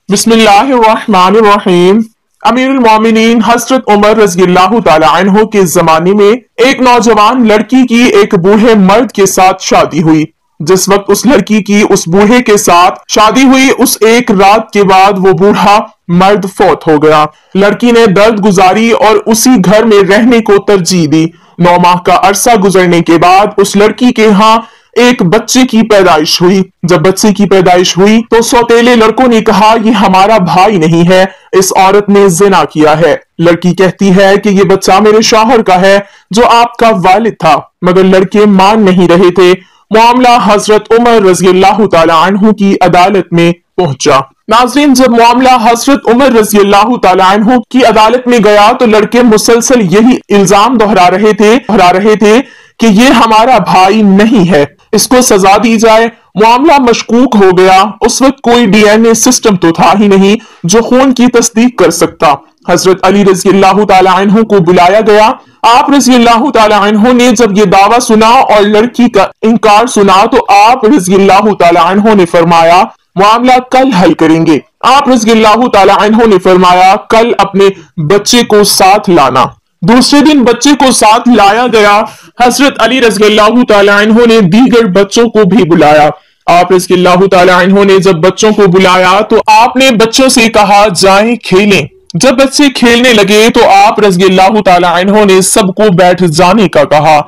बिस्मिल्लाहिर्रहमानिर्रहीम। अमीरुल मोमिनीन हजरत उमर रज़ियल्लाहु ताला अन्हु के जमाने में एक नौजवान लड़की की एक बूढ़े मर्द के साथ शादी हुई। जिस वक्त उस लड़की की उस बूढ़े के साथ शादी हुई, उस एक रात के बाद वो बूढ़ा मर्द फौत हो गया। लड़की ने दर्द गुजारी और उसी घर में रहने को तरजीह दी। 9 माह का अरसा गुजरने के बाद उस लड़की के यहाँ एक बच्चे की पैदाइश हुई। जब बच्चे की पैदाइश हुई तो सौतेले लड़कों ने कहा, ये हमारा भाई नहीं है, इस औरत ने जिना किया है। लड़की कहती है कि ये बच्चा मेरे शौहर का है जो आपका वालिद था, मगर लड़के मान नहीं रहे थे। मामला हजरत उमर रज़ियल्लाहु ताला अन्हु की अदालत में पहुंचा। नाज़रीन, जब मामला हजरत उमर रज़ियल्लाहु ताला अन्हु की अदालत में गया तो लड़के मुसलसल यही इल्जाम दोहरा रहे थे कि ये हमारा भाई नहीं है, इसको सजा दी जाए। मामला मशकूक हो गया। उस वक्त कोई डीएनए सिस्टम तो था ही नहीं जो खून की तस्दीक कर सकता। हजरत अली रज़ियल्लाहु ताला अन्हु को बुलाया गया। आप रज़ियल्लाहु ताला अन्हु ने जब ये दावा सुना और लड़की का इनकार सुना तो आप रज़ियल्लाहु ताला अन्हु ने फरमाया, मामला कल हल करेंगे। आप रज़ियल्लाहु ताला अन्हु ने फरमाया, कल अपने बच्चे को साथ लाना। दूसरे दिन बच्चे को साथ लाया गया। हजरत अली रज़ियल्लाहु ताला अन्हु ने दीगर बच्चों को भी बुलाया। आप रज़ियल्लाहु ताला अन्हु ने जब बच्चों को बुलाया तो आपने बच्चों से कहा, जाएं खेलें। जब बच्चे खेलने लगे तो आप रज़ियल्लाहु ताला अन्हु ने सबको बैठ जाने का कहा।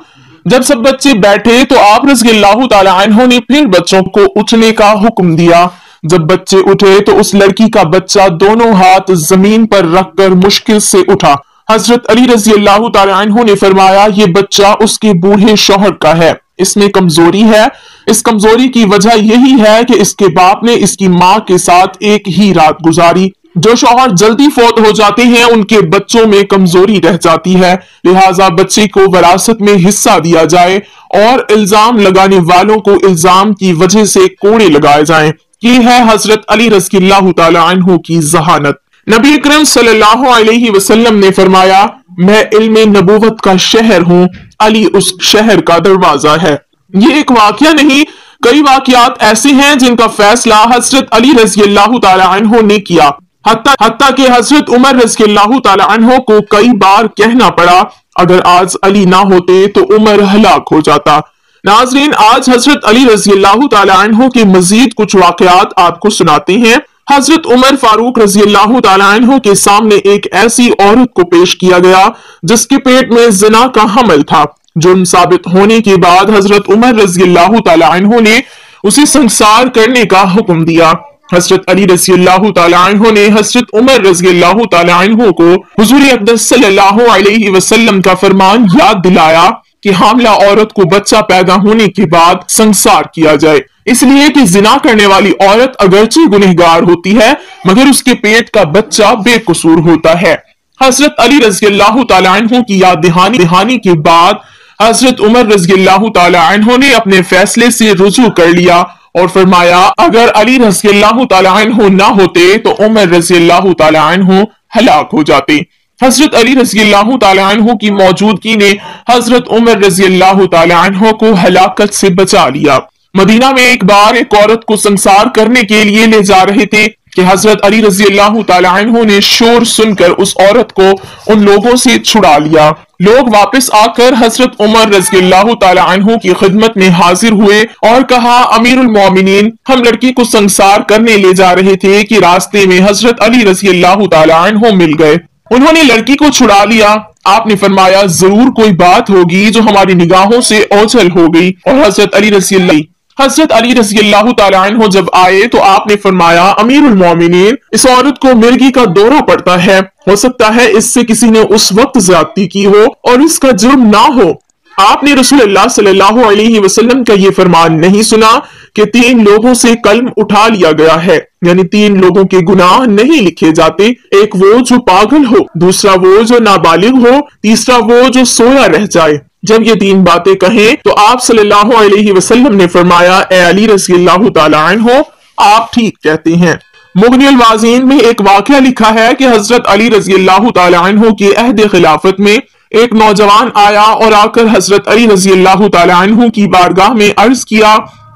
जब सब बच्चे बैठे तो आप रज़ियल्लाहु ताला अन्हु ने फिर बच्चों को उठने का हुक्म दिया। जब बच्चे उठे तो उस लड़की का बच्चा दोनों हाथ जमीन पर रखकर मुश्किल से उठा। हजरत अली रज़ियल्लाहु ताला अन्हु ने फरमाया, ये बच्चा उसके बूढ़े शौहर का है, इसमें कमजोरी है। इस कमजोरी की वजह यही है कि इसके बाप ने इसकी माँ के साथ एक ही रात गुजारी। जो शौहर जल्दी फौत हो जाते हैं उनके बच्चों में कमजोरी रह जाती है, लिहाजा बच्चे को विरासत में हिस्सा दिया जाए और इल्जाम लगाने वालों को इल्जाम की वजह से कोड़े लगाए जाएं। ये है हजरत अली रज़ियल्लाहु ताला अन्हु की जहानत। नबी अकरम सल्लल्लाहु अलैहि वसल्लम ने फरमाया, मैं इल्मे नबूवत का शहर हूँ, अली उस शहर का दरवाजा है। ये एक वाकया नहीं, कई वाकयात ऐसे हैं जिनका फैसला हजरत अली रज़ियल्लाहु ताला अन्हु ने किया। हत्ता कि हजरत उमर रज़ियल्लाहु ताला अन्हु को कई बार कहना पड़ा, अगर आज अली ना होते तो उमर हलाक हो जाता। नाज़रीन, आज हजरत अली रज़ियल्लाहु ताला अन्हु के मजीद कुछ वाकयात आपको सुनाते हैं। हजरत उमर फारूक रज़ियल्लाहु ताला अन्हु के सामने एक ऐसी औरत को पेश किया गया जिसके पेट में जिना का हमल था। जुर्म साबित होने के बाद हजरत उमर रज़ियल्लाहु ताला अन्हु ने उसे संसार करने का हुक्म दिया। हजरत अली रज़ियल्लाहु ताला अन्हु ने हजरत उमर रज़ियल्लाहु ताला अन्हु को हुज़ूर अक़दस सल्लल्लाहु अलैहि वसल्लम का फरमान याद दिलाया कि हामिला औरत को बच्चा पैदा होने के बाद संसार किया जाए, इसलिए कि जिना करने वाली औरत अगरचे गुनहगार होती है मगर उसके पेट का बच्चा बेकसूर होता है। हजरत अली रज़ियल्लाहु ताला अन्हु की याद दहानी के बाद हजरत उमर रज़ियल्लाहु ताला अन्हु ने अपने फैसले से रुजू कर लिया और फरमाया, अगर अली रज़ियल्लाहु ताला अन्हु ना होते तो उमर रज़ियल्लाहु ताला अन्हु हलाक हो जाते। हजरत अली रज़ियल्लाहु ताला अन्हु की मौजूदगी ने हजरत उमर रज़ियल्लाहु ताला अन्हु को हलाकत से बचा लिया। मदीना में एक बार एक औरत को संसार करने के लिए ले जा रहे थे कि हजरत अली रज़ियल्लाहु ताला अन्हु ने शोर सुनकर उस औरत को उन लोगों से छुड़ा लिया। लोग वापस आकर हजरत उमर रज़ियल्लाहु ताला अन्हु की खिदमत में हाजिर हुए और कहा, अमीरुल मोमिनीन, हम लड़की को संसार करने ले जा रहे थे कि रास्ते में हजरत अली रज़ियल्लाहु ताला अन्हु मिल गए। उन्होंने लड़की को छुड़ा लिया। आपने फरमाया, जरूर कोई बात होगी जो हमारी निगाहों से ओझल हो गई। और हजरत अली रज़ियल्लाहु ताला अन्हु जब आए तो आपने फरमाया, अमीरुल मोमिनीन, इस औरत को मिर्गी का दौरा पड़ता है, हो सकता है इससे किसी ने उस वक्त ज्यादती की हो और इसका जुर्म ना हो। आपने रसूलुल्लाह सल्लल्लाहु अलैहि वसल्लम का ये फरमान नहीं सुना कि 3 लोगों से कलम उठा लिया गया है, यानी 3 लोगों के गुनाह नहीं लिखे जाते। एक वो जो पागल हो, दूसरा वो जो नाबालिग हो, तीसरा वो जो सोया रह जाए। जब ये 3 बातें कहें तो आप सल्लल्लाहु अलैहि वसल्लम ने फरमाया, ए अली रज़ियल्लाहु ताला अन्हु, आप ठीक कहते हैं। मुग़नियुल वाज़ीन में एक वाक़या लिखा है कि हजरत अली रज़ियल्लाहु ताला अन्हु की अहद खिलाफत में एक नौजवान आया और आकर हजरत अली रज़ियल्लाहु ताला अन्हु की बारगाह में अर्ज किया,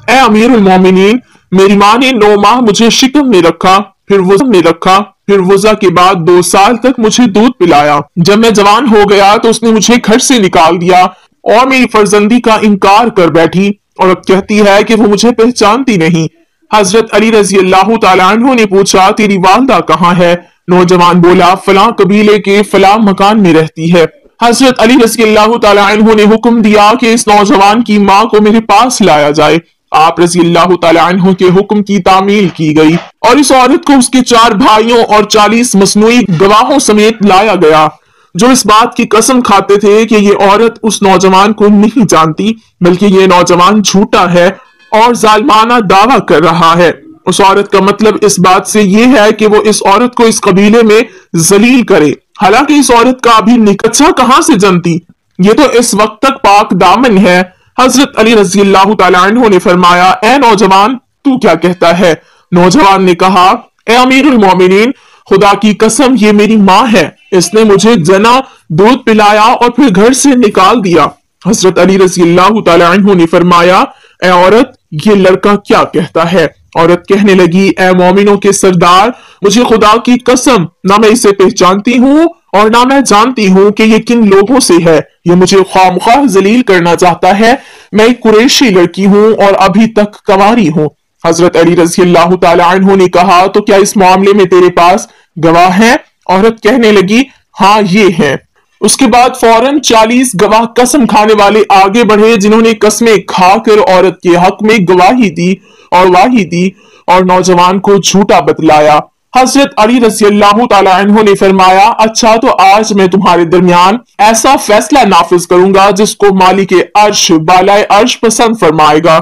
ए अमीरुल मोमिनीन, मेरी माँ ने 9 माह मुझे शिकम में रखा, پھر وضع نے رکھا، پھر وضع کے بعد 2 سال تک مجھے دودھ پلایا۔ جب میں جوان ہو گیا تو اس نے مجھے گھر سے نکال دیا اور میری فرزندی کا انکار کر بیٹھی، اور اب کہتی ہے کہ وہ مجھے پہچانتی نہیں۔ حضرت علی رضی اللہ تعالیٰ عنہ نے پوچھا تیری والدہ کہاں ہے؟ نوجوان بولا فلاں قبیلے کے فلاں مکان میں رہتی ہے۔ حضرت علی رضی اللہ تعالیٰ عنہ نے حکم دیا کہ اس نوجوان کی ماں کو میرے پاس لایا جائے۔ آپ رضی اللہ تعالیٰ عنہ کے حکم کی تعمیل کی گئی اور اس عورت کو اس کے 4 بھائیوں اور 40 مصنوعی گواہوں سمیت لایا گیا، جو اس بات کی قسم کھاتے تھے کہ یہ عورت اس نوجوان کو نہیں جانتی، بلکہ یہ نوجوان جھوٹا ہے اور ظالمانہ دعویٰ کر رہا ہے۔ اس عورت کا مطلب اس بات سے یہ ہے کہ وہ اس عورت کو اس قبیلے میں ذلیل کرے، حالانکہ اس عورت کا ابھی نکاح کہاں سے جنتی، یہ تو اس وقت تک پاک دامن ہے۔ حضرت علی رضی اللہ تعالیٰ عنہ نے فرمایا اے نوجوان تو کیا کہتا ہے؟ نوجوان نے کہا اے امیر المومنین، خدا کی قسم یہ میری ماں ہے، اس نے مجھے جنا، دودھ پلایا اور پھر گھر سے نکال دیا۔ حضرت علی رضی اللہ تعالیٰ عنہ نے فرمایا اے عورت یہ لڑکا کیا کہتا ہے؟ عورت کہنے لگی اے مومنوں کے سردار، مجھے خدا کی قسم نہ میں اسے پہچانتی ہوں اور نہ میں جانتی ہوں کہ یہ کن لوگوں سے ہے، یہ مجھے خواہ ذلیل کرنا چاہتا ہے، میں ایک قریشی لڑکی ہوں اور ابھی تک کنواری ہوں۔ حضرت علی رضی اللہ تعالیٰ عنہ نے کہا تو کیا اس معاملے میں تیرے پاس گواہ ہیں؟ عورت کہنے لگی ہاں یہ ہیں۔ اس کے بعد فوراً 40 گواہ قسم کھانے والے آگے بڑھے، جنہوں نے قسمیں کھا کر عورت کے حق میں گواہی دی اور واہی دی اور نوجوان کو جھوٹا بتلایا۔ حضرت علی رضی اللہ تعالیٰ عنہ نے فرمایا اچھا تو آج میں تمہارے درمیان ایسا فیصلہ نافذ کروں گا جس کو مالک عرش بالائے عرش پسند فرمائے گا۔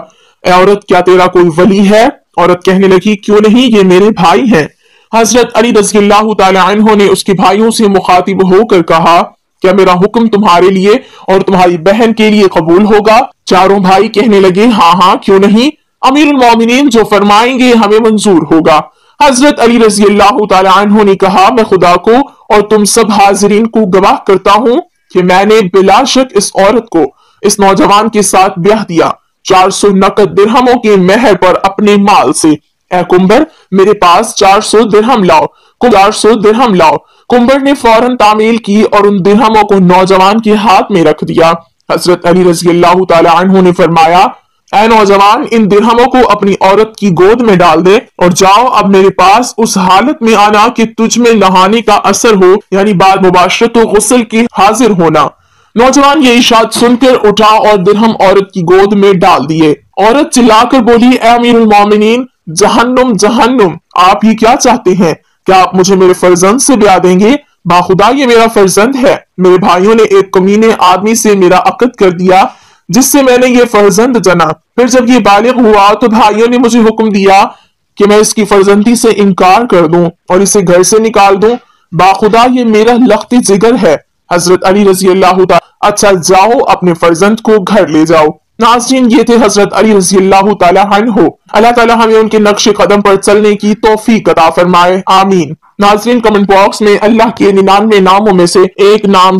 اے عورت کیا تیرا کوئی ولی ہے؟ عورت کہنے لگی کیوں نہیں، یہ میرے بھائی ہیں۔ حضرت علی رضی اللہ تعالیٰ عنہ نے اس کے بھائیوں سے مخاطب ہو کر کہا کیا میرا حکم تمہارے لیے اور تمہاری بہن کے لیے قبول ہوگا؟ چاروں بھائی کہنے لگے ہاں ہاں کیوں نہیں، امیر المومنین جو فرمائیں گے ہمیں منظور ہوگا۔ حضرت علی رضی اللہ تعالیٰ عنہ نے کہا میں خدا کو اور تم سب حاضرین کو گواہ کرتا ہوں کہ میں نے بلا شک اس عورت کو اس نوجوان کے ساتھ بیاہ دیا 400 نقد درہموں کے مہر پر اپنے مال سے۔ اے کمبر میرے پاس 400 درہم لاؤ، 400 درہم لاؤ۔ کمبر نے فوراً تعمیل کی اور ان درہموں کو نوجوان کے ہاتھ میں رکھ دیا۔ حضرت علی رضی اللہ تعالیٰ عنہ نے فرمایا اے نوجوان ان درہموں کو اپنی عورت کی گود میں ڈال دے اور جاؤ اب میرے پاس اس حالت میں آنا کہ تجھ میں نہانے کا اثر ہو، یعنی بعد مباشرت و غسل کے حاضر ہونا۔ نوجوان یہ ارشاد سن کر اٹھا اور درہم عورت کی گود میں ڈال دیے۔ عورت چلا کر بولی اے امیر المومنین، جہنم جہنم، آپ ہی کیا چاہتے ہیں؟ کیا آپ مجھے میرے فرزند سے بیاہ دیں گے؟ باخدا یہ میرا فرزند ہے، میرے بھائیوں نے ایک کمینے آدمی سے میرا عقد کر دیا جس سے میں نے یہ فرزند جنا، پھر جب یہ بالغ ہوا تو بھائیوں نے مجھے حکم دیا کہ میں اس کی فرزندی سے انکار کر دوں اور اسے گھر سے نکال دوں، باخدا یہ میرا لخت جگر ہے۔ حضرت علی رضی اللہ تعالیٰ اچھا جاؤ اپنے فرزند کو گھر لے جاؤ۔ ناظرین یہ تھے حضرت علی رضی اللہ تعالیٰ عنہ، اللہ تعالیٰ ہمیں ان کے نقش قدم پر چلنے کی توفیق عطا فرمائے، آمین۔ ناظرین کمنٹ باکس میں اللہ کے 99 ناموں میں سے ایک نام